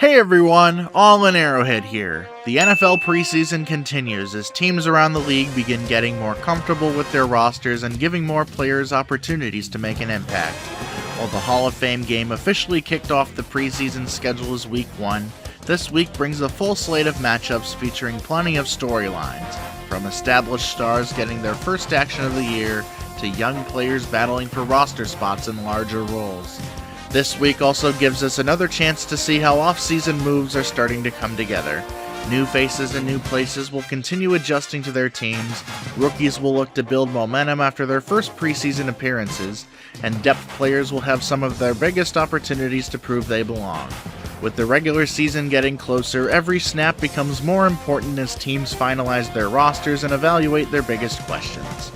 Hey everyone, All in Arrowhead here. The NFL preseason continues as teams around the league begin getting more comfortable with their rosters and giving more players opportunities to make an impact. While the Hall of Fame game officially kicked off the preseason schedule as Week 1, this week brings a full slate of matchups featuring plenty of storylines, from established stars getting their first action of the year to young players battling for roster spots in larger roles. This week also gives us another chance to see how off-season moves are starting to come together. New faces and new places will continue adjusting to their teams, rookies will look to build momentum after their first preseason appearances, and depth players will have some of their biggest opportunities to prove they belong. With the regular season getting closer, every snap becomes more important as teams finalize their rosters and evaluate their biggest questions.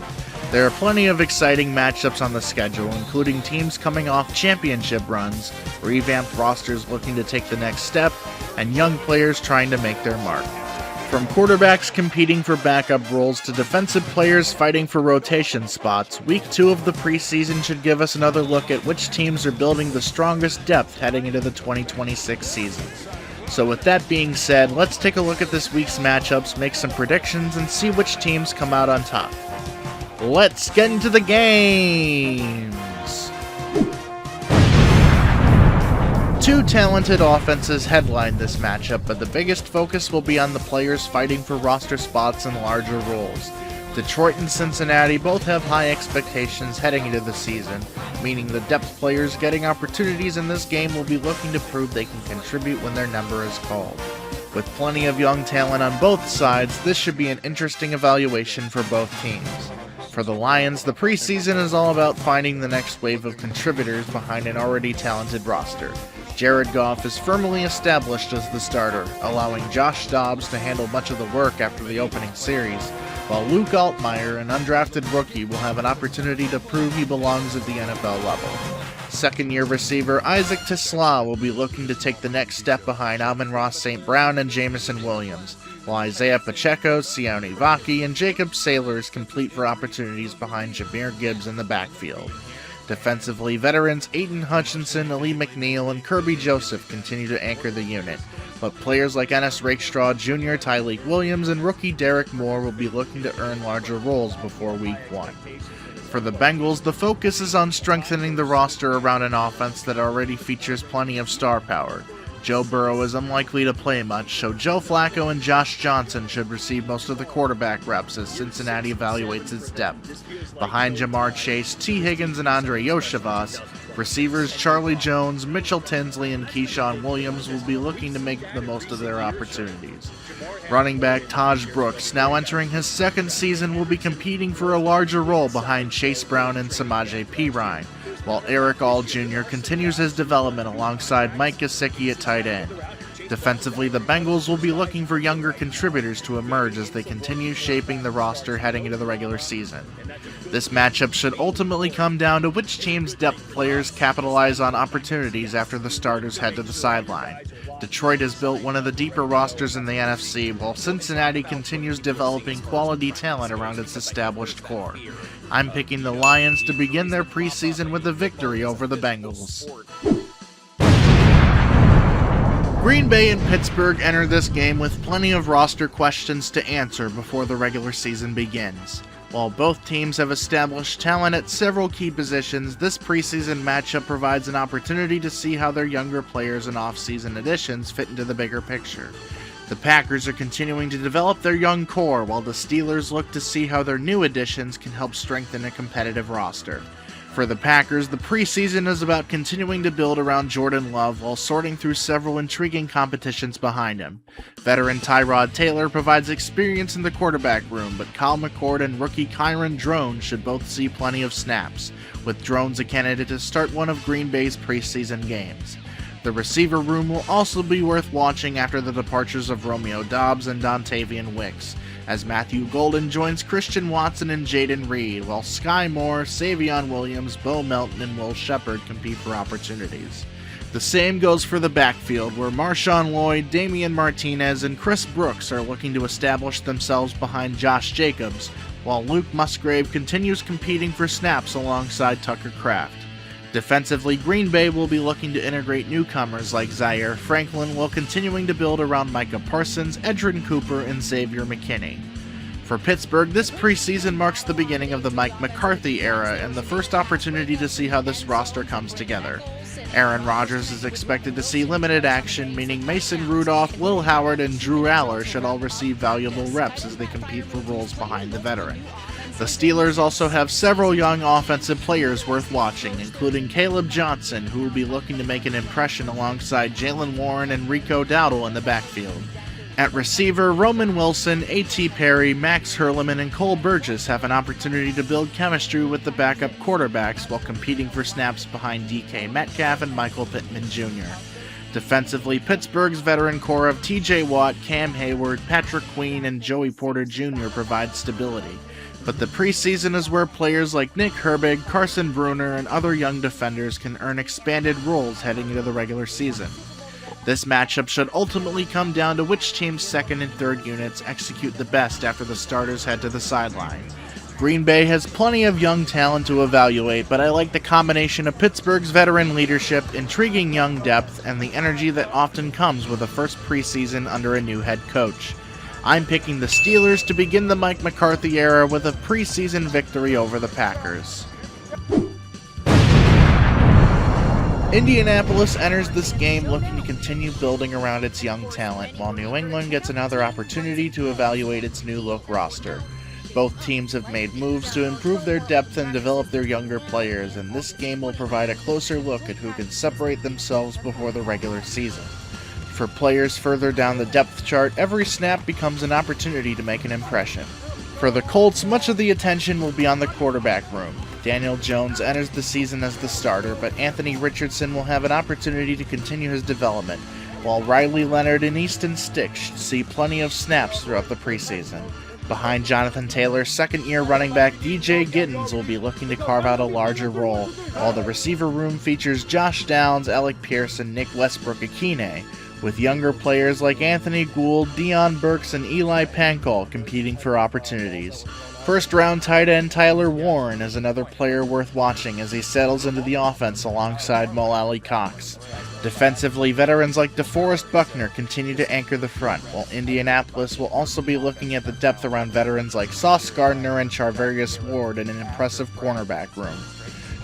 There are plenty of exciting matchups on the schedule, including teams coming off championship runs, revamped rosters looking to take the next step, and young players trying to make their mark. From quarterbacks competing for backup roles to defensive players fighting for rotation spots, Week 2 of the preseason should give us another look at which teams are building the strongest depth heading into the 2026 season. So with that being said, let's take a look at this week's matchups, make some predictions, and see which teams come out on top. Let's get into the games! Two talented offenses headline this matchup, but the biggest focus will be on the players fighting for roster spots in larger roles. Detroit and Cincinnati both have high expectations heading into the season, meaning the depth players getting opportunities in this game will be looking to prove they can contribute when their number is called. With plenty of young talent on both sides, this should be an interesting evaluation for both teams. For the Lions, the preseason is all about finding the next wave of contributors behind an already talented roster. Jared Goff is firmly established as the starter, allowing Josh Dobbs to handle much of the work after the opening series, while Luke Altmaier, an undrafted rookie, will have an opportunity to prove he belongs at the NFL level. Second-year receiver Isaac Tisla will be looking to take the next step behind Amon-Ra St. Brown and Jameson Williams, while Isaiah Pacheco, Sione Vaki, and Jacob Saylors compete for opportunities behind Jahmyr Gibbs in the backfield. Defensively, veterans Aiden Hutchinson, Ali McNeil, and Kirby Joseph continue to anchor the unit, but players like Ennis Rakestraw Jr., Tyleik Williams, and rookie Derek Moore will be looking to earn larger roles before Week 1. For the Bengals, the focus is on strengthening the roster around an offense that already features plenty of star power. Joe Burrow is unlikely to play much, so Joe Flacco and Josh Johnson should receive most of the quarterback reps as Cincinnati evaluates its depth. Behind Jamar Chase, T. Higgins, and Andre Yoshivas, receivers Charlie Jones, Mitchell Tinsley, and Keyshawn Williams will be looking to make the most of their opportunities. Running back Taj Brooks, now entering his second season, will be competing for a larger role behind Chase Brown and Samaje Perine, while Eric All Jr. continues his development alongside Mike Gesicki at tight end. Defensively, the Bengals will be looking for younger contributors to emerge as they continue shaping the roster heading into the regular season. This matchup should ultimately come down to which team's depth players capitalize on opportunities after the starters head to the sideline. Detroit has built one of the deeper rosters in the NFC, while Cincinnati continues developing quality talent around its established core. I'm picking the Lions to begin their preseason with a victory over the Bengals. Green Bay and Pittsburgh enter this game with plenty of roster questions to answer before the regular season begins. While both teams have established talent at several key positions, this preseason matchup provides an opportunity to see how their younger players and off-season additions fit into the bigger picture. The Packers are continuing to develop their young core, while the Steelers look to see how their new additions can help strengthen a competitive roster. For the Packers, the preseason is about continuing to build around Jordan Love while sorting through several intriguing competitions behind him. Veteran Tyrod Taylor provides experience in the quarterback room, but Kyle McCord and rookie Kyron Drone should both see plenty of snaps, with Drones a candidate to start one of Green Bay's preseason games. The receiver room will also be worth watching after the departures of Romeo Doubs and Dontavian Wicks, as Matthew Golden joins Christian Watson and Jaden Reed, while Sky Moore, Savion Williams, Bo Melton, and Will Shepard compete for opportunities. The same goes for the backfield, where Marshawn Lloyd, Damian Martinez, and Chris Brooks are looking to establish themselves behind Josh Jacobs, while Luke Musgrave continues competing for snaps alongside Tucker Kraft. Defensively, Green Bay will be looking to integrate newcomers like Zaire Franklin while continuing to build around Micah Parsons, Edgerrin Cooper, and Xavier McKinney. For Pittsburgh, this preseason marks the beginning of the Mike McCarthy era and the first opportunity to see how this roster comes together. Aaron Rodgers is expected to see limited action, meaning Mason Rudolph, Will Howard, and Drew Aller should all receive valuable reps as they compete for roles behind the veteran. The Steelers also have several young offensive players worth watching, including Caleb Johnson, who will be looking to make an impression alongside Jalen Warren and Rico Dowdle in the backfield. At receiver, Roman Wilson, A.T. Perry, Max Hurleman, and Cole Burgess have an opportunity to build chemistry with the backup quarterbacks while competing for snaps behind DK Metcalf and Michael Pittman Jr. Defensively, Pittsburgh's veteran core of T.J. Watt, Cam Hayward, Patrick Queen, and Joey Porter Jr. provide stability. But the preseason is where players like Nick Herbig, Carson Bruner, and other young defenders can earn expanded roles heading into the regular season. This matchup should ultimately come down to which team's second and third units execute the best after the starters head to the sideline. Green Bay has plenty of young talent to evaluate, but I like the combination of Pittsburgh's veteran leadership, intriguing young depth, and the energy that often comes with a first preseason under a new head coach. I'm picking the Steelers to begin the Mike McCarthy era with a preseason victory over the Packers. Indianapolis enters this game looking to continue building around its young talent, while New England gets another opportunity to evaluate its new-look roster. Both teams have made moves to improve their depth and develop their younger players, and this game will provide a closer look at who can separate themselves before the regular season. For players further down the depth chart, every snap becomes an opportunity to make an impression. For the Colts, much of the attention will be on the quarterback room. Daniel Jones enters the season as the starter, but Anthony Richardson will have an opportunity to continue his development, while Riley Leonard and Easton Stick should see plenty of snaps throughout the preseason. Behind Jonathan Taylor, second-year running back DJ Gittens will be looking to carve out a larger role, while the receiver room features Josh Downs, Alec Pierce, and Nick Westbrook-Akine, with younger players like Anthony Gould, Deion Burks, and Eli Pankol competing for opportunities. First-round tight end Tyler Warren is another player worth watching as he settles into the offense alongside Mo Alley-Cox. Defensively, veterans like DeForest Buckner continue to anchor the front, while Indianapolis will also be looking at the depth around veterans like Sauce Gardner and Charvarius Ward in an impressive cornerback room.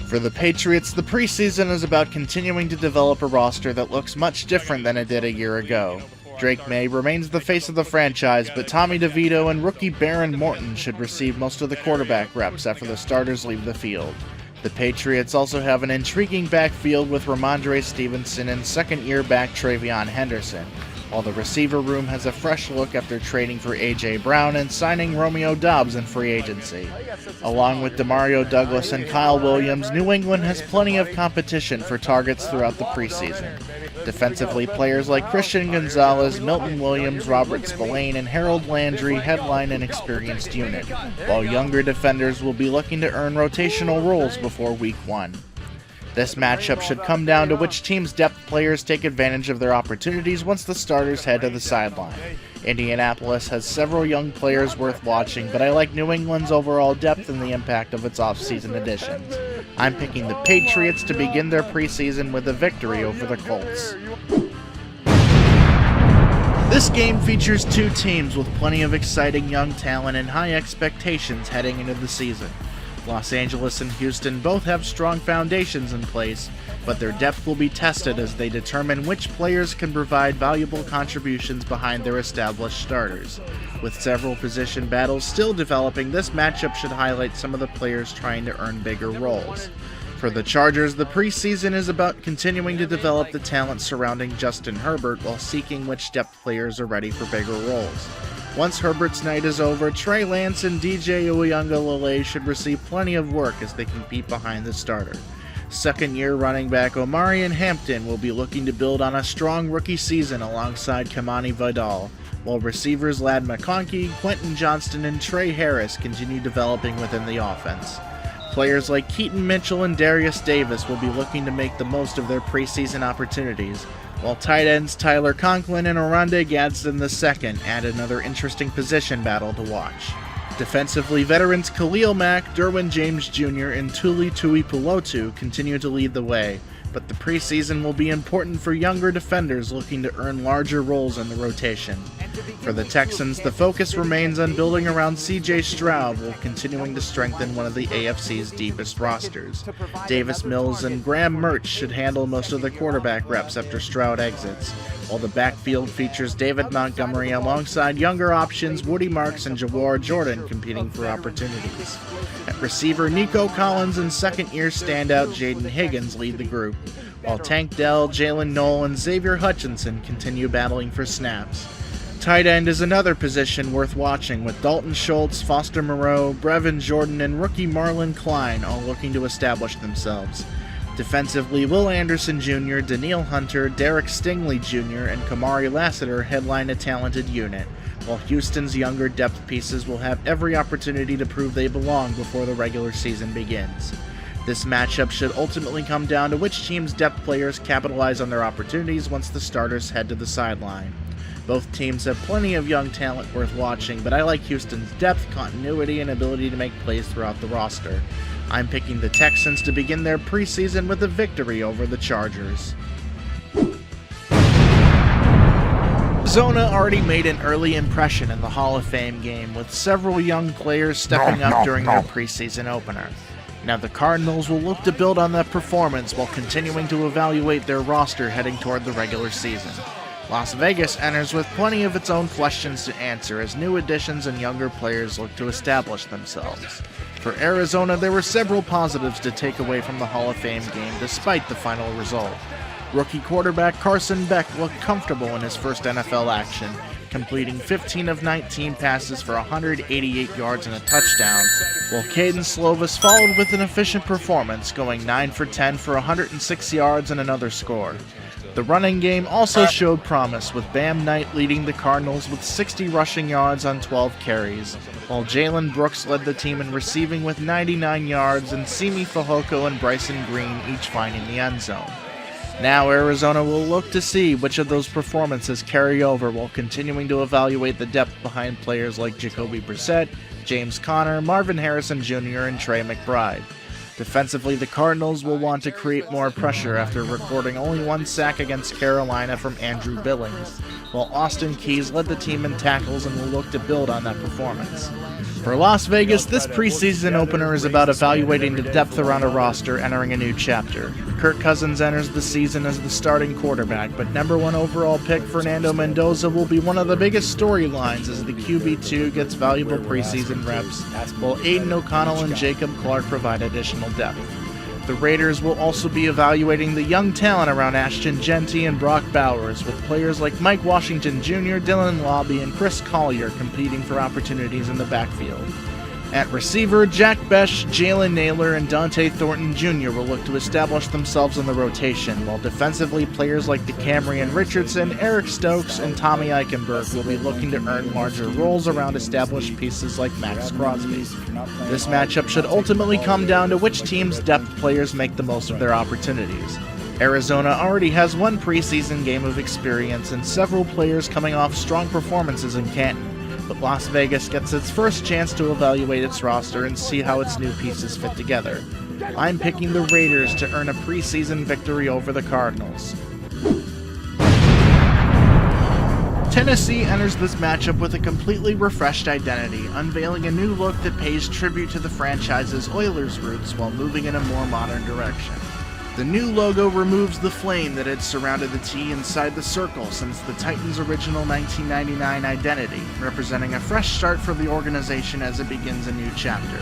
For the Patriots, the preseason is about continuing to develop a roster that looks much different than it did a year ago. Drake May remains the face of the franchise, but Tommy DeVito and rookie Baron Morton should receive most of the quarterback reps after the starters leave the field. The Patriots also have an intriguing backfield with Ramondre Stevenson and second-year back Travion Henderson, while the receiver room has a fresh look after trading for A.J. Brown and signing Romeo Doubs in free agency. Along with Demario Douglas and Kyle Williams, New England has plenty of competition for targets throughout the preseason. Defensively, players like Christian Gonzalez, Milton Williams, Robert Spillane, and Harold Landry headline an experienced unit, while younger defenders will be looking to earn rotational roles before Week 1. This matchup should come down to which team's depth players take advantage of their opportunities once the starters head to the sideline. Indianapolis has several young players worth watching, but I like New England's overall depth and the impact of its offseason additions. I'm picking the Patriots to begin their preseason with a victory over the Colts. This game features two teams with plenty of exciting young talent and high expectations heading into the season. Los Angeles and Houston both have strong foundations in place, but their depth will be tested as they determine which players can provide valuable contributions behind their established starters. With several position battles still developing, this matchup should highlight some of the players trying to earn bigger roles. For the Chargers, the preseason is about continuing to develop the talent surrounding Justin Herbert while seeking which depth players are ready for bigger roles. Once Herbert's night is over, Trey Lance and DJ Uiagalelei should receive plenty of work as they compete behind the starter. Second-year running back Omarion Hampton will be looking to build on a strong rookie season alongside Kamani Vidal, while receivers Ladd McConkey, Quentin Johnston, and Trey Harris continue developing within the offense. Players like Keaton Mitchell and Darius Davis will be looking to make the most of their preseason opportunities, while tight ends Tyler Conklin and Oronde Gadsden II add another interesting position battle to watch. Defensively, veterans Khalil Mack, Derwin James Jr., and Tuli Tuipulotu continue to lead the way, but the preseason will be important for younger defenders looking to earn larger roles in the rotation. For the Texans, the focus remains on building around C.J. Stroud while continuing to strengthen one of the AFC's deepest rosters. Davis Mills and Graham Mertz should handle most of the quarterback reps after Stroud exits, while the backfield features David Montgomery alongside younger options Woody Marks and Jawar Jordan competing for opportunities. At receiver, Nico Collins and second-year standout Jaden Higgins lead the group, while Tank Dell, Jalen Knoll, and Xavier Hutchinson continue battling for snaps. Tight end is another position worth watching, with Dalton Schultz, Foster Moreau, Brevin Jordan, and rookie Marlon Klein all looking to establish themselves. Defensively, Will Anderson Jr., Daniil Hunter, Derek Stingley Jr., and Kamari Lassiter headline a talented unit, while Houston's younger depth pieces will have every opportunity to prove they belong before the regular season begins. This matchup should ultimately come down to which team's depth players capitalize on their opportunities once the starters head to the sideline. Both teams have plenty of young talent worth watching, but I like Houston's depth, continuity, and ability to make plays throughout the roster. I'm picking the Texans to begin their preseason with a victory over the Chargers. Arizona already made an early impression in the Hall of Fame game, with several young players stepping up during their preseason opener. Now the Cardinals will look to build on that performance while continuing to evaluate their roster heading toward the regular season. Las Vegas enters with plenty of its own questions to answer as new additions and younger players look to establish themselves. For Arizona, there were several positives to take away from the Hall of Fame game despite the final result. Rookie quarterback Carson Beck looked comfortable in his first NFL action, completing 15 of 19 passes for 188 yards and a touchdown, while Caden Slovis followed with an efficient performance, going 9 for 10 for 106 yards and another score. The running game also showed promise, with Bam Knight leading the Cardinals with 60 rushing yards on 12 carries, while Jalen Brooks led the team in receiving with 99 yards, and Simi Fehoko and Bryson Green each finding the end zone. Now Arizona will look to see which of those performances carry over while continuing to evaluate the depth behind players like Jacoby Brissett, James Conner, Marvin Harrison Jr., and Trey McBride. Defensively, the Cardinals will want to create more pressure after recording only one sack against Carolina from Andrew Billings, while Austin Keys led the team in tackles and will look to build on that performance. For Las Vegas, this preseason opener is about evaluating the depth around a roster entering a new chapter. Kirk Cousins enters the season as the starting quarterback, but number 1 overall pick Fernando Mendoza will be one of the biggest storylines as the QB2 gets valuable preseason reps, while Aiden O'Connell and Jacob Clark provide additional depth. The Raiders will also be evaluating the young talent around Ashton Genty and Brock Bowers, with players like Mike Washington Jr., Dylan Lobby, and Chris Collier competing for opportunities in the backfield. At receiver, Jack Besh, Jalen Naylor, and Dante Thornton Jr. will look to establish themselves in the rotation, while defensively players like DeCamerion Richardson, Eric Stokes, and Tommy Eichenberg will be looking to earn larger roles around established pieces like Max Crosby. This matchup should ultimately come down to which team's depth players make the most of their opportunities. Arizona already has one preseason game of experience and several players coming off strong performances in Canton, but Las Vegas gets its first chance to evaluate its roster and see how its new pieces fit together. I'm picking the Raiders to earn a preseason victory over the Cardinals. Tennessee enters this matchup with a completely refreshed identity, unveiling a new look that pays tribute to the franchise's Oilers roots while moving in a more modern direction. The new logo removes the flame that had surrounded the T inside the circle since the Titans' original 1999 identity, representing a fresh start for the organization as it begins a new chapter.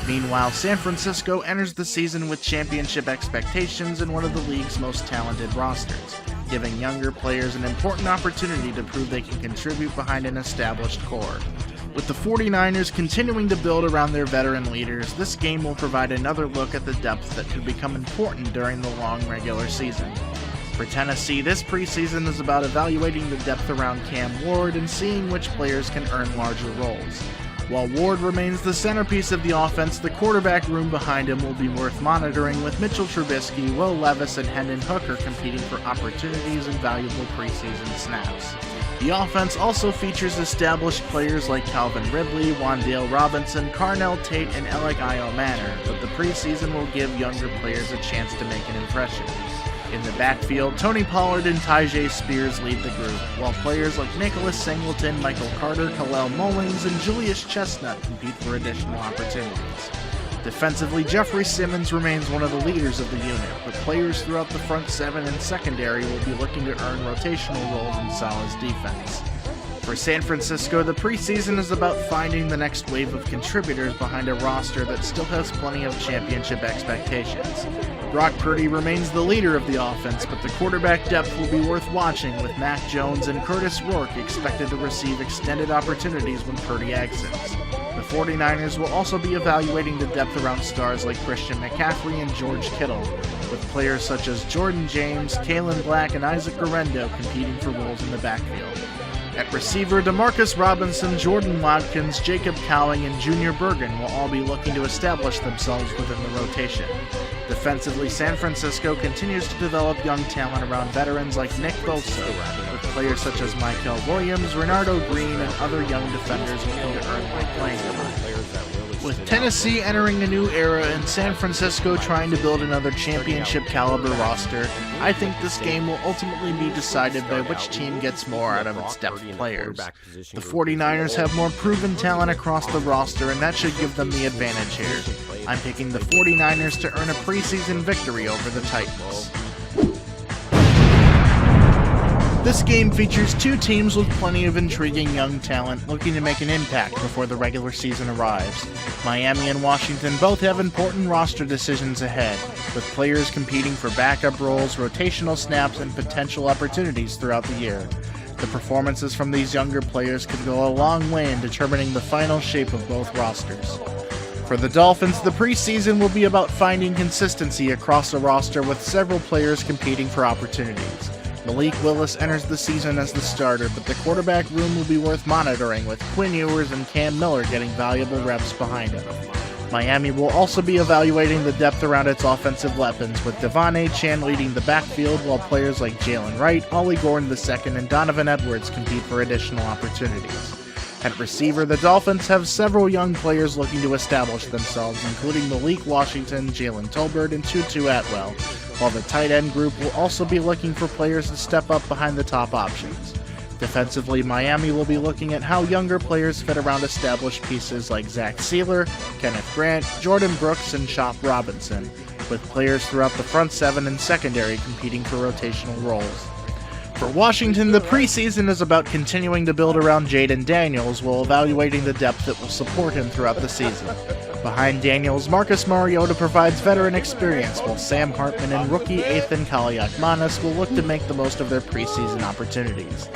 Meanwhile, San Francisco enters the season with championship expectations and one of the league's most talented rosters, giving younger players an important opportunity to prove they can contribute behind an established core. With the 49ers continuing to build around their veteran leaders, this game will provide another look at the depth that could become important during the long regular season. For Tennessee, this preseason is about evaluating the depth around Cam Ward and seeing which players can earn larger roles. While Ward remains the centerpiece of the offense, the quarterback room behind him will be worth monitoring, with Mitchell Trubisky, Will Levis, and Hendon Hooker competing for opportunities and valuable preseason snaps. The offense also features established players like Calvin Ridley, Wan'Dale Robinson, Carnell Tate, and Alec Manor, but the preseason will give younger players a chance to make an impression. In the backfield, Tony Pollard and Tyjae Spears lead the group, while players like Nicholas Singleton, Michael Carter, Khalil Mullings, and Julius Chestnut compete for additional opportunities. Defensively, Jeffrey Simmons remains one of the leaders of the unit, but players throughout the front seven and secondary will be looking to earn rotational roles in Saleh's defense. For San Francisco, the preseason is about finding the next wave of contributors behind a roster that still has plenty of championship expectations. Brock Purdy remains the leader of the offense, but the quarterback depth will be worth watching, with Mac Jones and Curtis Rourke expected to receive extended opportunities when Purdy exits. The 49ers will also be evaluating the depth around stars like Christian McCaffrey and George Kittle, with players such as Jordan James, Kalen Black, and Isaac Guerrero competing for roles in the backfield. At receiver, Demarcus Robinson, Jordan Watkins, Jacob Cowing, and Junior Bergen will all be looking to establish themselves within the rotation. Defensively, San Francisco continues to develop young talent around veterans like Nick Bosa, with players such as Michael Williams, Renardo Green, and other young defenders looking to earn more playing time. With Tennessee entering a new era and San Francisco trying to build another championship-caliber roster, I think this game will ultimately be decided by which team gets more out of its depth players. The 49ers have more proven talent across the roster, and that should give them the advantage here. I'm picking the 49ers to earn a preseason victory over the Titans. This game features two teams with plenty of intriguing young talent looking to make an impact before the regular season arrives. Miami and Washington both have important roster decisions ahead, with players competing for backup roles, rotational snaps, and potential opportunities throughout the year. The performances from these younger players could go a long way in determining the final shape of both rosters. For the Dolphins, the preseason will be about finding consistency across the roster with several players competing for opportunities. Malik Willis enters the season as the starter, but the quarterback room will be worth monitoring, with Quinn Ewers and Cam Miller getting valuable reps behind him. Miami will also be evaluating the depth around its offensive weapons, with Devon Achane leading the backfield, while players like Jalen Wright, Ollie Gordon II, and Donovan Edwards compete for additional opportunities. At receiver, the Dolphins have several young players looking to establish themselves, including Malik Washington, Jalen Tolbert, and Tutu Atwell, while the tight end group will also be looking for players to step up behind the top options. Defensively, Miami will be looking at how younger players fit around established pieces like Zach Sealer, Kenneth Grant, Jordan Brooks, and Chop Robinson, with players throughout the front seven and secondary competing for rotational roles. For Washington, the preseason is about continuing to build around Jaden Daniels while evaluating the depth that will support him throughout the season. Behind Daniels, Marcus Mariota provides veteran experience, while Sam Hartman and rookie Ethan Kaliakmanis will look to make the most of their preseason opportunities.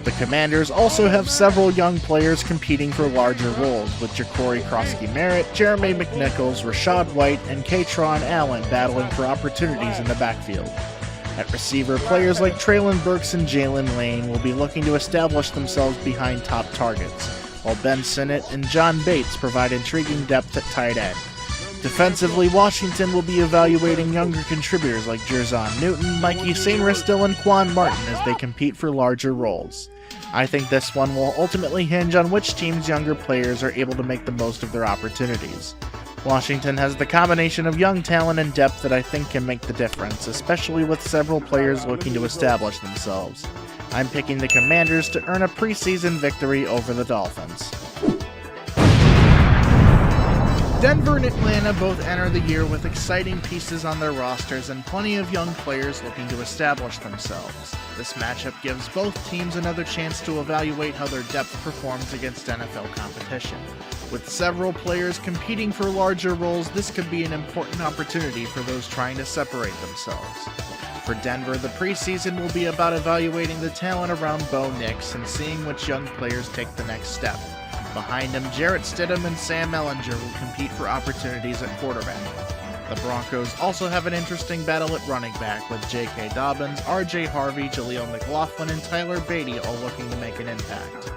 The Commanders also have several young players competing for larger roles, with Ja'Cory Krosky-Merritt, Jeremy McNichols, Rashad White, and Katron Allen battling for opportunities in the backfield. At receiver, players like Traylon Burks and Jalen Lane will be looking to establish themselves behind top targets, while Ben Sinnott and John Bates provide intriguing depth at tight end. Defensively, Washington will be evaluating younger contributors like Jerzon Newton, Mikey Sainristil, and Quan Martin as they compete for larger roles. I think this one will ultimately hinge on which team's younger players are able to make the most of their opportunities. Washington has the combination of young talent and depth that I think can make the difference, especially with several players looking to establish themselves. I'm picking the Commanders to earn a preseason victory over the Dolphins. Denver and Atlanta both enter the year with exciting pieces on their rosters and plenty of young players looking to establish themselves. This matchup gives both teams another chance to evaluate how their depth performs against NFL competition. With several players competing for larger roles, this could be an important opportunity for those trying to separate themselves. For Denver, the preseason will be about evaluating the talent around Bo Nix and seeing which young players take the next step. Behind him, Jarrett Stidham and Sam Ehlinger will compete for opportunities at quarterback. The Broncos also have an interesting battle at running back, with J.K. Dobbins, R.J. Harvey, Jaleel McLaughlin, and Tyler Beatty all looking to make an impact.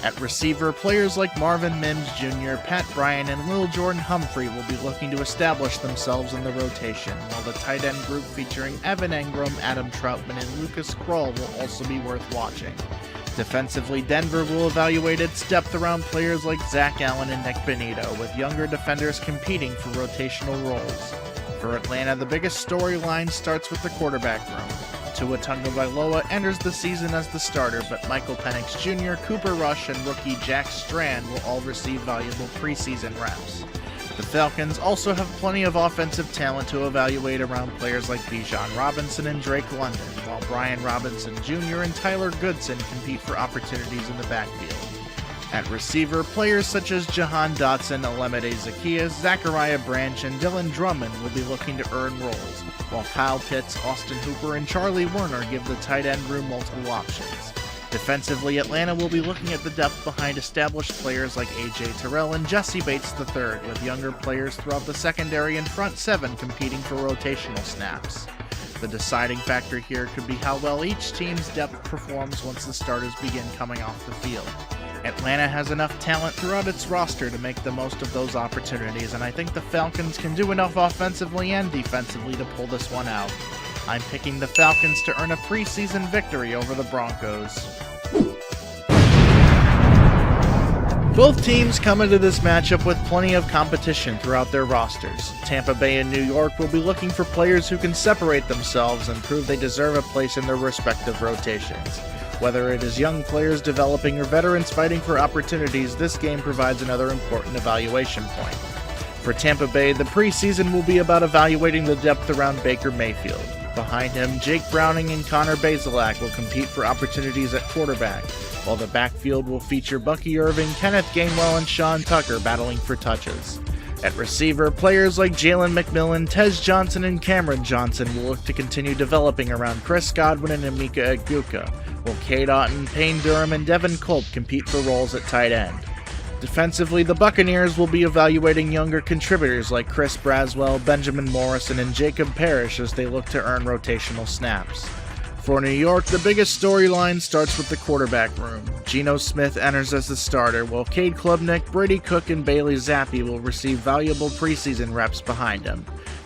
At receiver, players like Marvin Mims Jr., Pat Bryant, and Lil Jordan Humphrey will be looking to establish themselves in the rotation, while the tight end group featuring Evan Engram, Adam Troutman, and Lucas Kroll will also be worth watching. Defensively, Denver will evaluate its depth around players like Zach Allen and Nick Bonito, with younger defenders competing for rotational roles. For Atlanta, the biggest storyline starts with the quarterback room. Tua Tagovailoa enters the season as the starter, but Michael Penix Jr., Cooper Rush, and rookie Jack Strand will all receive valuable preseason reps. The Falcons also have plenty of offensive talent to evaluate around players like Bijan Robinson and Drake London, while Brian Robinson Jr. and Tyler Goodson compete for opportunities in the backfield. At receiver, players such as Jahan Dotson, Olamide Zaccheaus, Zachariah Branch, and Dylan Drummond will be looking to earn roles, while Kyle Pitts, Austin Hooper, and Charlie Werner give the tight end room multiple options. Defensively, Atlanta will be looking at the depth behind established players like A.J. Terrell and Jesse Bates III, with younger players throughout the secondary and front seven competing for rotational snaps. The deciding factor here could be how well each team's depth performs once the starters begin coming off the field. Atlanta has enough talent throughout its roster to make the most of those opportunities, and I think the Falcons can do enough offensively and defensively to pull this one out. I'm picking the Falcons to earn a preseason victory over the Broncos. Both teams come into this matchup with plenty of competition throughout their rosters. Tampa Bay and New York will be looking for players who can separate themselves and prove they deserve a place in their respective rotations. Whether it is young players developing or veterans fighting for opportunities, this game provides another important evaluation point. For Tampa Bay, the preseason will be about evaluating the depth around Baker Mayfield. Behind him, Jake Browning and Connor Bazelak will compete for opportunities at quarterback, while the backfield will feature Bucky Irving, Kenneth Gainwell, and Sean Tucker battling for touches. At receiver, players like Jalen McMillan, Tez Johnson, and Cameron Johnson will look to continue developing around Chris Godwin and Emeka Egbuka, while Cade Otton, Payne Durham, and Devin Culp compete for roles at tight end. Defensively, the Buccaneers will be evaluating younger contributors like Chris Braswell, Benjamin Morrison, and Jacob Parrish as they look to earn rotational snaps. For New York, the biggest storyline starts with the quarterback room. Geno Smith enters as the starter, while Cade Klubnik, Brady Cook, and Bailey Zappi will receive valuable preseason reps behind him.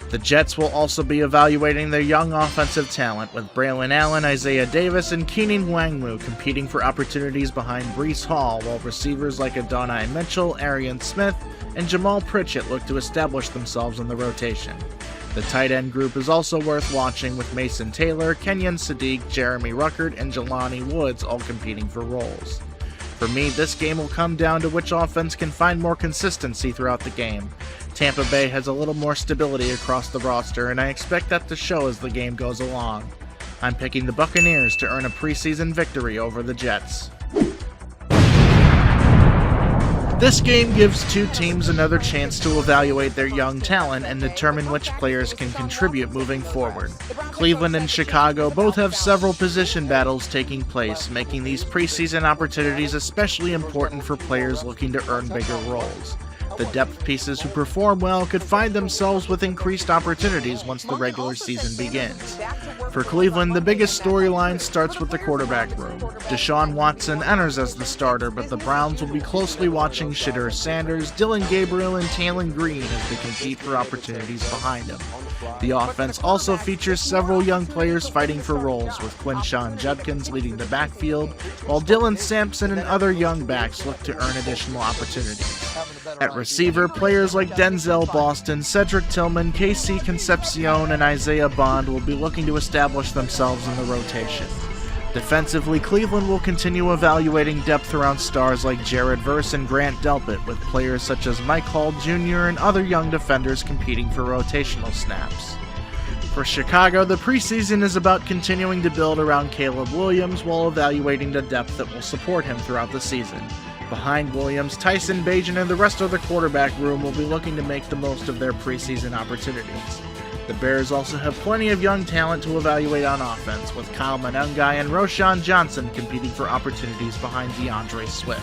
The Jets will also be evaluating their young offensive talent, with Braylon Allen, Isaiah Davis, and Keenan Wangmu competing for opportunities behind Breece Hall, while receivers like Adonai Mitchell, Arian Smith, and Jamal Pritchett look to establish themselves in the rotation. The tight end group is also worth watching, with Mason Taylor, Kenyon Sadiq, Jeremy Ruckert, and Jelani Woods all competing for roles. For me, this game will come down to which offense can find more consistency throughout the game. Tampa Bay has a little more stability across the roster, and I expect that to show as the game goes along. I'm picking the Buccaneers to earn a preseason victory over the Jets. This game gives two teams another chance to evaluate their young talent and determine which players can contribute moving forward. Cleveland and Chicago both have several position battles taking place, making these preseason opportunities especially important for players looking to earn bigger roles. The depth pieces who perform well could find themselves with increased opportunities once the regular season begins. For Cleveland, the biggest storyline starts with the quarterback room. Deshaun Watson enters as the starter, but the Browns will be closely watching Shedeur Sanders, Dylan Gabriel, and Taylon Green as they compete for opportunities behind him. The offense also features several young players fighting for roles, with Quinshawn Judkins leading the backfield, while Dylan Sampson and other young backs look to earn additional opportunities. At receiver, players like Denzel Boston, Cedric Tillman, KC Concepcion, and Isaiah Bond will be looking to establish themselves in the rotation. Defensively, Cleveland will continue evaluating depth around stars like Jared Verse and Grant Delpit, with players such as Mike Hall Jr. and other young defenders competing for rotational snaps. For Chicago, the preseason is about continuing to build around Caleb Williams while evaluating the depth that will support him throughout the season. Behind Williams, Tyson Bagent and the rest of the quarterback room will be looking to make the most of their preseason opportunities. The Bears also have plenty of young talent to evaluate on offense, with Kyle Monangai and Roshan Johnson competing for opportunities behind DeAndre Swift.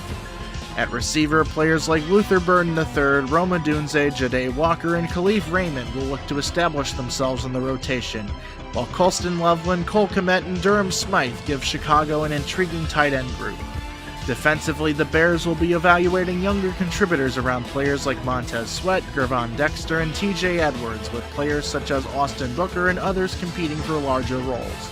At receiver, players like Luther Burden III, Roma Dunze, Jade Walker, and Khalif Raymond will look to establish themselves in the rotation, while Colston Loveland, Cole Kmet, and Durham Smythe give Chicago an intriguing tight end group. Defensively, the Bears will be evaluating younger contributors around players like Montez Sweat, Gervon Dexter, and TJ Edwards, with players such as Austin Booker and others competing for larger roles.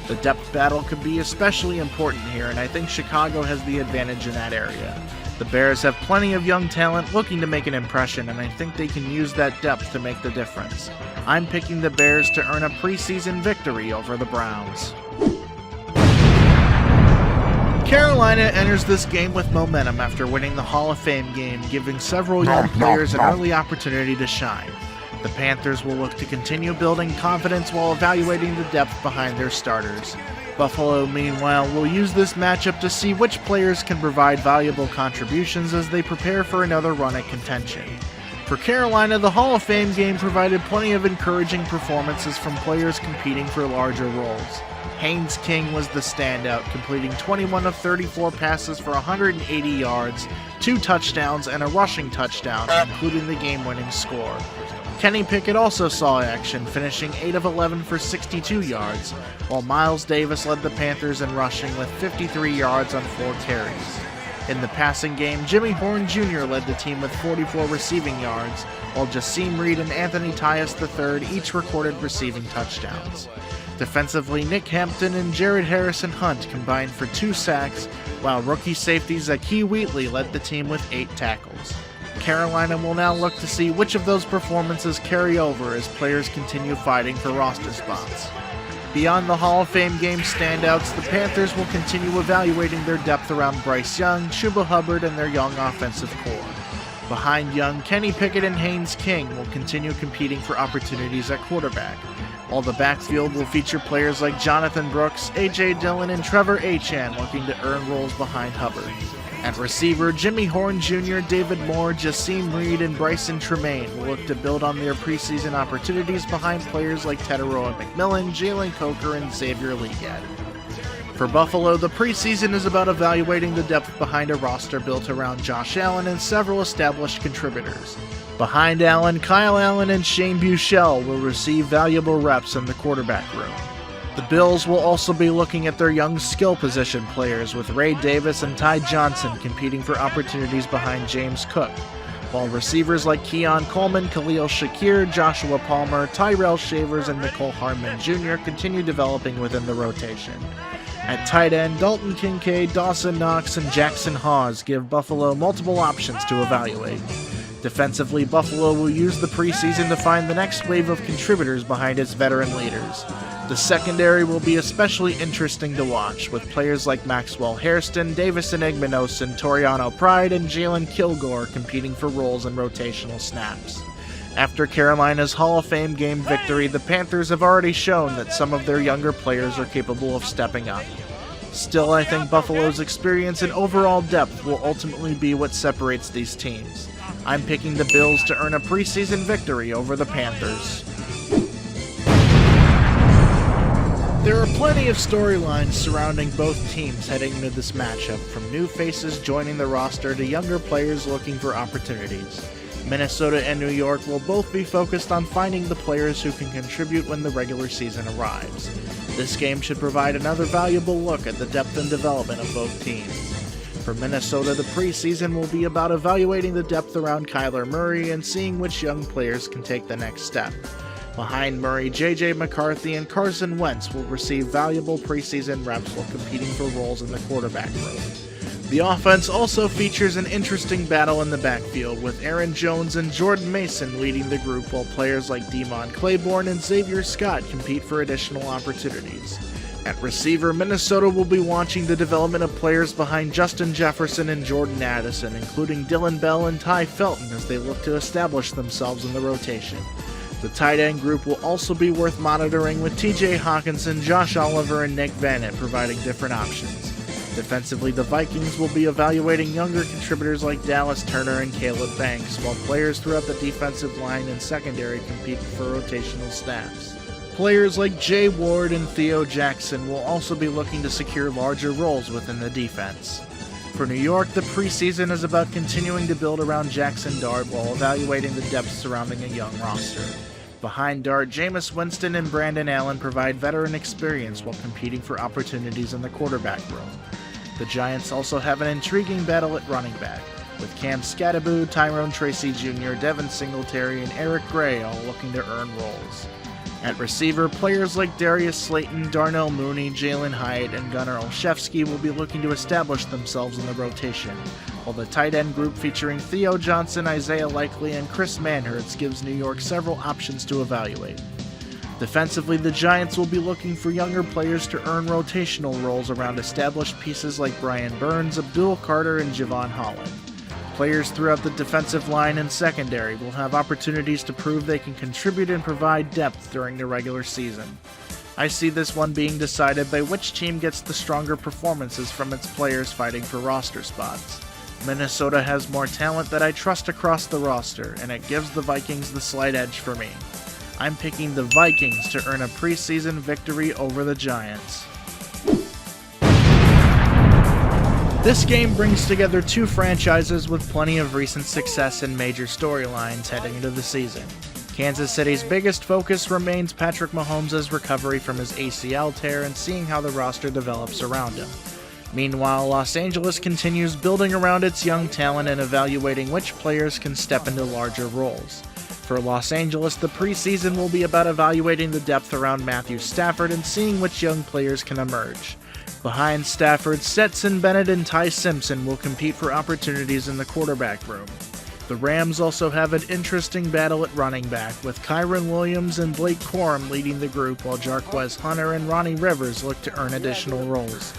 The depth battle could be especially important here, and I think Chicago has the advantage in that area. The Bears have plenty of young talent looking to make an impression, and I think they can use that depth to make the difference. I'm picking the Bears to earn a preseason victory over the Browns. Carolina enters this game with momentum after winning the Hall of Fame game, giving several young players an early opportunity to shine. The Panthers will look to continue building confidence while evaluating the depth behind their starters. Buffalo, meanwhile, will use this matchup to see which players can provide valuable contributions as they prepare for another run at contention. For Carolina, the Hall of Fame game provided plenty of encouraging performances from players competing for larger roles. Haynes King was the standout, completing 21 of 34 passes for 180 yards, 2 touchdowns, and a rushing touchdown, including the game-winning score. Kenny Pickett also saw action, finishing 8 of 11 for 62 yards, while Miles Davis led the Panthers in rushing with 53 yards on 4 carries. In the passing game, Jimmy Horn Jr. led the team with 44 receiving yards, while Jasim Reed and Anthony Tyus III each recorded receiving touchdowns. Defensively, Nick Hampton and Jared Harrison Hunt combined for 2 sacks, while rookie safety Zakee Wheatley led the team with 8 tackles. Carolina will now look to see which of those performances carry over as players continue fighting for roster spots. Beyond the Hall of Fame game standouts, the Panthers will continue evaluating their depth around Bryce Young, Chuba Hubbard, and their young offensive core. Behind Young, Kenny Pickett and Haynes King will continue competing for opportunities at quarterback, while the backfield will feature players like Jonathan Brooks, A.J. Dillon, and Trevor Achane looking to earn roles behind Hubbard. At receiver, Jimmy Horn Jr., David Moore, Jasim Reed, and Bryson Tremaine will look to build on their preseason opportunities behind players like Teteroa McMillan, Jalen Coker, and Xavier Legette. For Buffalo, the preseason is about evaluating the depth behind a roster built around Josh Allen and several established contributors. Behind Allen, Kyle Allen and Shane Buechele will receive valuable reps in the quarterback room. The Bills will also be looking at their young skill position players, with Ray Davis and Ty Johnson competing for opportunities behind James Cook, while receivers like Keon Coleman, Khalil Shakir, Joshua Palmer, Tyrell Shavers, and Nicole Hardman Jr. continue developing within the rotation. At tight end, Dalton Kincaid, Dawson Knox, and Jackson Hawes give Buffalo multiple options to evaluate. Defensively, Buffalo will use the preseason to find the next wave of contributors behind its veteran leaders. The secondary will be especially interesting to watch, with players like Maxwell Hairston, Davison Igmanosin, Toriano Pride, and Jalen Kilgore competing for roles in rotational snaps. After Carolina's Hall of Fame game victory, the Panthers have already shown that some of their younger players are capable of stepping up. Still, I think Buffalo's experience and overall depth will ultimately be what separates these teams. I'm picking the Bills to earn a preseason victory over the Panthers. There are plenty of storylines surrounding both teams heading into this matchup, from new faces joining the roster to younger players looking for opportunities. Minnesota and New York will both be focused on finding the players who can contribute when the regular season arrives. This game should provide another valuable look at the depth and development of both teams. For Minnesota, the preseason will be about evaluating the depth around Kyler Murray and seeing which young players can take the next step. Behind Murray, J.J. McCarthy and Carson Wentz will receive valuable preseason reps while competing for roles in the quarterback room. The offense also features an interesting battle in the backfield, with Aaron Jones and Jordan Mason leading the group, while players like Demond Claiborne and Xavier Scott compete for additional opportunities. At receiver, Minnesota will be watching the development of players behind Justin Jefferson and Jordan Addison, including Dylan Bell and Ty Felton, as they look to establish themselves in the rotation. The tight end group will also be worth monitoring, with TJ Hawkinson, Josh Oliver, and Nick Vannett providing different options. Defensively, the Vikings will be evaluating younger contributors like Dallas Turner and Caleb Banks, while players throughout the defensive line and secondary compete for rotational snaps. Players like Jay Ward and Theo Jackson will also be looking to secure larger roles within the defense. For New York, the preseason is about continuing to build around Jackson Dart while evaluating the depth surrounding a young roster. Behind Dart, Jameis Winston and Brandon Allen provide veteran experience while competing for opportunities in the quarterback room. The Giants also have an intriguing battle at running back, with Cam Skattebo, Tyrone Tracy Jr., Devin Singletary, and Eric Gray all looking to earn roles. At receiver, players like Darius Slayton, Darnell Mooney, Jalen Hyatt, and Gunnar Olszewski will be looking to establish themselves in the rotation, while the tight end group featuring Theo Johnson, Isaiah Likely, and Chris Manhertz gives New York several options to evaluate. Defensively, the Giants will be looking for younger players to earn rotational roles around established pieces like Brian Burns, Abdul Carter, and Javon Holland. Players throughout the defensive line and secondary will have opportunities to prove they can contribute and provide depth during the regular season. I see this one being decided by which team gets the stronger performances from its players fighting for roster spots. Minnesota has more talent that I trust across the roster, and it gives the Vikings the slight edge for me. I'm picking the Vikings to earn a preseason victory over the Giants. This game brings together two franchises with plenty of recent success and major storylines heading into the season. Kansas City's biggest focus remains Patrick Mahomes' recovery from his ACL tear and seeing how the roster develops around him. Meanwhile, Los Angeles continues building around its young talent and evaluating which players can step into larger roles. For Los Angeles, the preseason will be about evaluating the depth around Matthew Stafford and seeing which young players can emerge. Behind Stafford, Stetson Bennett and Ty Simpson will compete for opportunities in the quarterback room. The Rams also have an interesting battle at running back, with Kyron Williams and Blake Corum leading the group while Jarquez Hunter and Ronnie Rivers look to earn additional roles.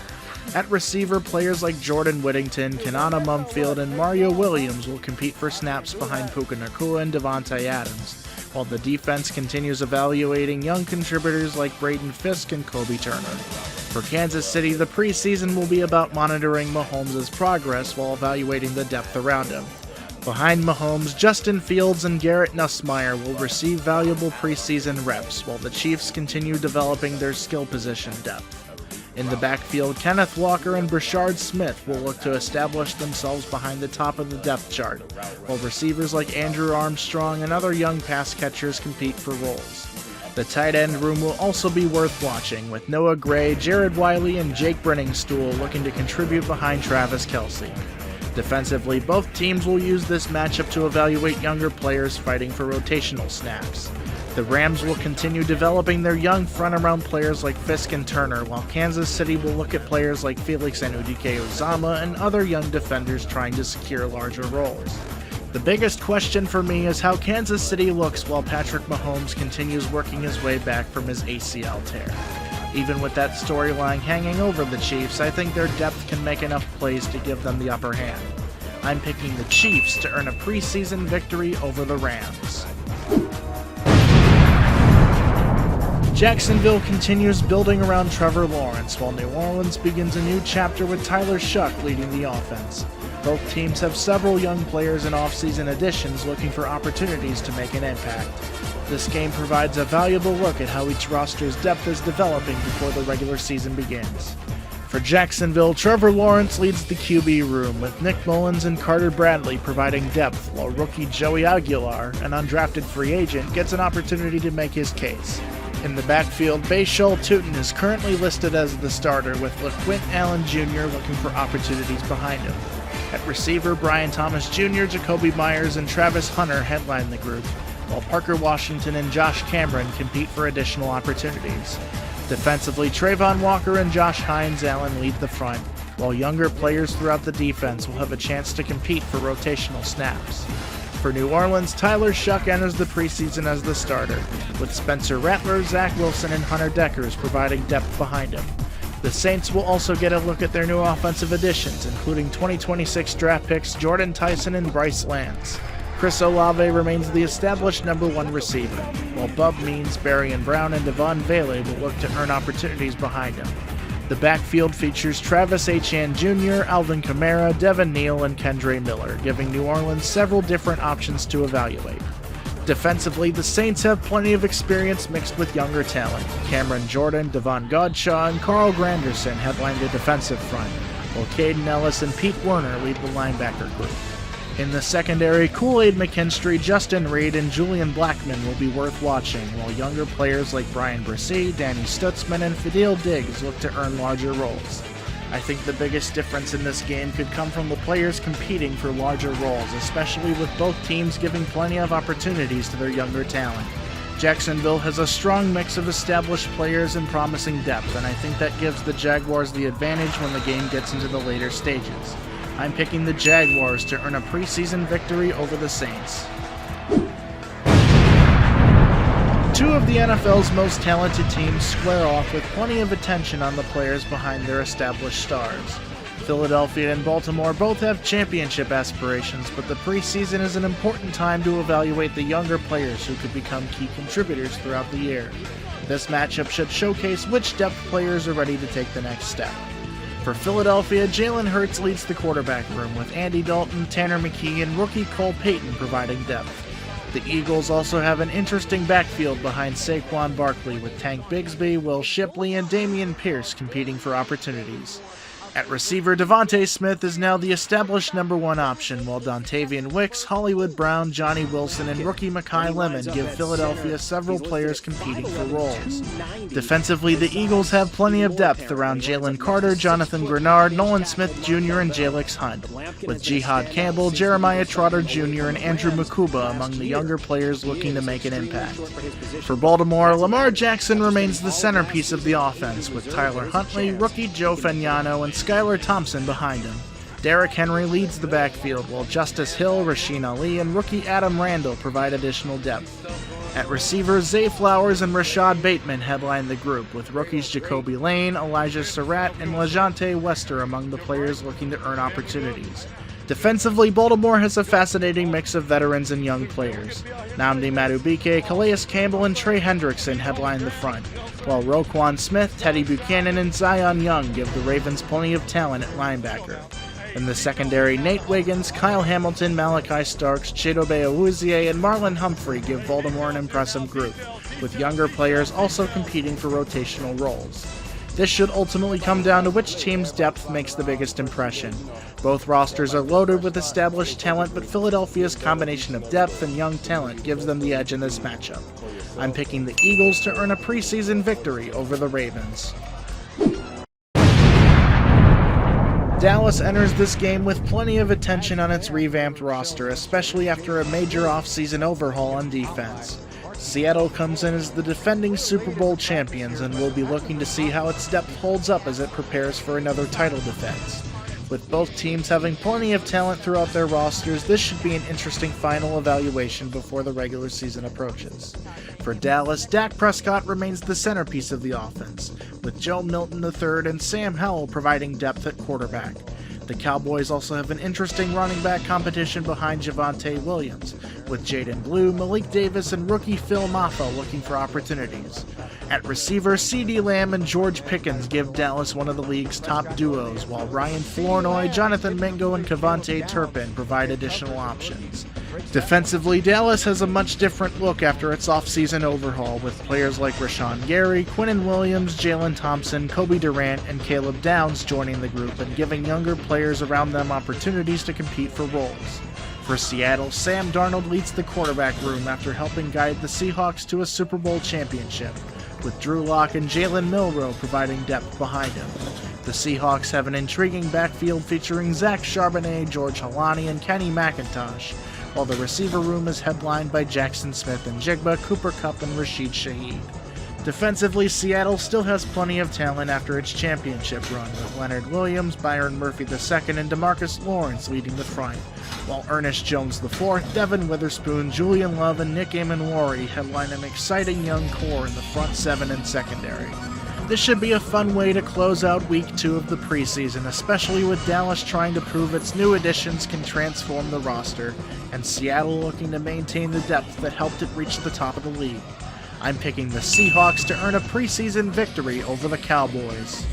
At receiver, players like Jordan Whittington, Kenana Mumfield, and Mario Williams will compete for snaps behind Puka Nacua and Devontae Adams, while the defense continues evaluating young contributors like Braden Fisk and Kobe Turner. For Kansas City, the preseason will be about monitoring Mahomes' progress while evaluating the depth around him. Behind Mahomes, Justin Fields and Garrett Nussmeier will receive valuable preseason reps, while the Chiefs continue developing their skill position depth. In the backfield, Kenneth Walker and Brashard Smith will look to establish themselves behind the top of the depth chart, while receivers like Andrew Armstrong and other young pass catchers compete for roles. The tight end room will also be worth watching, with Noah Gray, Jared Wiley, and Jake Brenningstool looking to contribute behind Travis Kelce. Defensively, both teams will use this matchup to evaluate younger players fighting for rotational snaps. The Rams will continue developing their young front-around players like Fisk and Turner, while Kansas City will look at players like Felix Anudike-Uzomah and other young defenders trying to secure larger roles. The biggest question for me is how Kansas City looks while Patrick Mahomes continues working his way back from his ACL tear. Even with that storyline hanging over the Chiefs, I think their depth can make enough plays to give them the upper hand. I'm picking the Chiefs to earn a preseason victory over the Rams. Jacksonville continues building around Trevor Lawrence, while New Orleans begins a new chapter with Tyler Shuck leading the offense. Both teams have several young players and offseason additions looking for opportunities to make an impact. This game provides a valuable look at how each roster's depth is developing before the regular season begins. For Jacksonville, Trevor Lawrence leads the QB room, with Nick Mullins and Carter Bradley providing depth, while rookie Joey Aguilar, an undrafted free agent, gets an opportunity to make his case. In the backfield, Bashal Tutin is currently listed as the starter, with LaQuint Allen Jr. looking for opportunities behind him. At receiver, Brian Thomas Jr., Jacoby Myers, and Travis Hunter headline the group, while Parker Washington and Josh Cameron compete for additional opportunities. Defensively, Trayvon Walker and Josh Hines-Allen lead the front, while younger players throughout the defense will have a chance to compete for rotational snaps. For New Orleans, Tyler Shuck enters the preseason as the starter, with Spencer Rattler, Zach Wilson, and Hunter Dekkers providing depth behind him. The Saints will also get a look at their new offensive additions, including 2026 draft picks Jordan Tyson and Bryce Lance. Chris Olave remains the established number one receiver, while Bub Means, Barrion Brown, and Devon Vele will look to earn opportunities behind him. The backfield features Travis Etienne Jr., Alvin Kamara, Devin Neal, and Kendre Miller, giving New Orleans several different options to evaluate. Defensively, the Saints have plenty of experience mixed with younger talent. Cameron Jordan, Devon Godshaw, and Carl Granderson headline the defensive front, while Caden Ellis and Pete Werner lead the linebacker group. In the secondary, Kool-Aid McKinstry, Justin Reed, and Julian Blackmon will be worth watching, while younger players like Brian Bresee, Danny Stutzman, and Fidel Diggs look to earn larger roles. I think the biggest difference in this game could come from the players competing for larger roles, especially with both teams giving plenty of opportunities to their younger talent. Jacksonville has a strong mix of established players and promising depth, and I think that gives the Jaguars the advantage when the game gets into the later stages. I'm picking the Jaguars to earn a preseason victory over the Saints. Two of the NFL's most talented teams square off with plenty of attention on the players behind their established stars. Philadelphia and Baltimore both have championship aspirations, but the preseason is an important time to evaluate the younger players who could become key contributors throughout the year. This matchup should showcase which depth players are ready to take the next step. For Philadelphia, Jalen Hurts leads the quarterback room, with Andy Dalton, Tanner McKee, and rookie Cole Payton providing depth. The Eagles also have an interesting backfield behind Saquon Barkley, with Tank Bigsby, Will Shipley, and Dameon Pierce competing for opportunities. At receiver, Devontae Smith is now the established number one option, while Dontavian Wicks, Hollywood Brown, Johnny Wilson, and rookie Mekhi Lemon give Philadelphia several players competing for roles. Defensively, the Eagles have plenty of depth around Jalen Carter, Jonathan Grenard, Nolan Smith Jr., and Jalix Hunt, with Jihad Campbell, Jeremiah Trotter Jr., and Andrew Mukuba among the younger players looking to make an impact. For Baltimore, Lamar Jackson remains the centerpiece of the offense, with Tyler Huntley, rookie Joe Fagnano, and Skylar Thompson behind him. Derrick Henry leads the backfield, while Justice Hill, Rasheen Ali, and rookie Adam Randall provide additional depth. At receiver, Zay Flowers and Rashad Bateman headline the group, with rookies Jacoby Lane, Elijah Surratt, and LaJohntay Wester among the players looking to earn opportunities. Defensively, Baltimore has a fascinating mix of veterans and young players. Nnamdi Madubuike, Calais Campbell, and Trey Hendrickson headline the front, while Roquan Smith, Teddy Buchanan, and Zion Young give the Ravens plenty of talent at linebacker. In the secondary, Nate Wiggins, Kyle Hamilton, Malachi Starks, Chidobe Awuzie, and Marlon Humphrey give Baltimore an impressive group, with younger players also competing for rotational roles. This should ultimately come down to which team's depth makes the biggest impression. Both rosters are loaded with established talent, but Philadelphia's combination of depth and young talent gives them the edge in this matchup. I'm picking the Eagles to earn a preseason victory over the Ravens. Dallas enters this game with plenty of attention on its revamped roster, especially after a major offseason overhaul on defense. Seattle comes in as the defending Super Bowl champions and will be looking to see how its depth holds up as it prepares for another title defense. With both teams having plenty of talent throughout their rosters, this should be an interesting final evaluation before the regular season approaches. For Dallas, Dak Prescott remains the centerpiece of the offense, with Joe Milton III and Sam Howell providing depth at quarterback. The Cowboys also have an interesting running back competition behind Javonte Williams, with Jaden Blue, Malik Davis, and rookie Phil Maffa looking for opportunities. At receiver, CeeDee Lamb and George Pickens give Dallas one of the league's top duos, while Ryan Flournoy, Jonathan Mingo, and Kevontae Turpin provide additional options. Defensively, Dallas has a much different look after its offseason overhaul, with players like Rashawn Gary, Quinnen Williams, Jalen Thompson, Kobe Durant, and Caleb Downs joining the group and giving younger players around them opportunities to compete for roles. For Seattle, Sam Darnold leads the quarterback room after helping guide the Seahawks to a Super Bowl championship, with Drew Lock and Jalen Milroe providing depth behind him. The Seahawks have an intriguing backfield featuring Zach Charbonnet, George Halani, and Kenny McIntosh, while the receiver room is headlined by Jackson Smith and Jigba, Cooper Kupp, and Rashid Shaheed. Defensively, Seattle still has plenty of talent after its championship run, with Leonard Williams, Byron Murphy II, and DeMarcus Lawrence leading the front, while Ernest Jones IV, Devin Witherspoon, Julian Love, and Nick Amenwari headline an exciting young core in the front seven and secondary. This should be a fun way to close out Week 2 of the preseason, especially with Dallas trying to prove its new additions can transform the roster, and Seattle looking to maintain the depth that helped it reach the top of the league. I'm picking the Seahawks to earn a preseason victory over the Cowboys.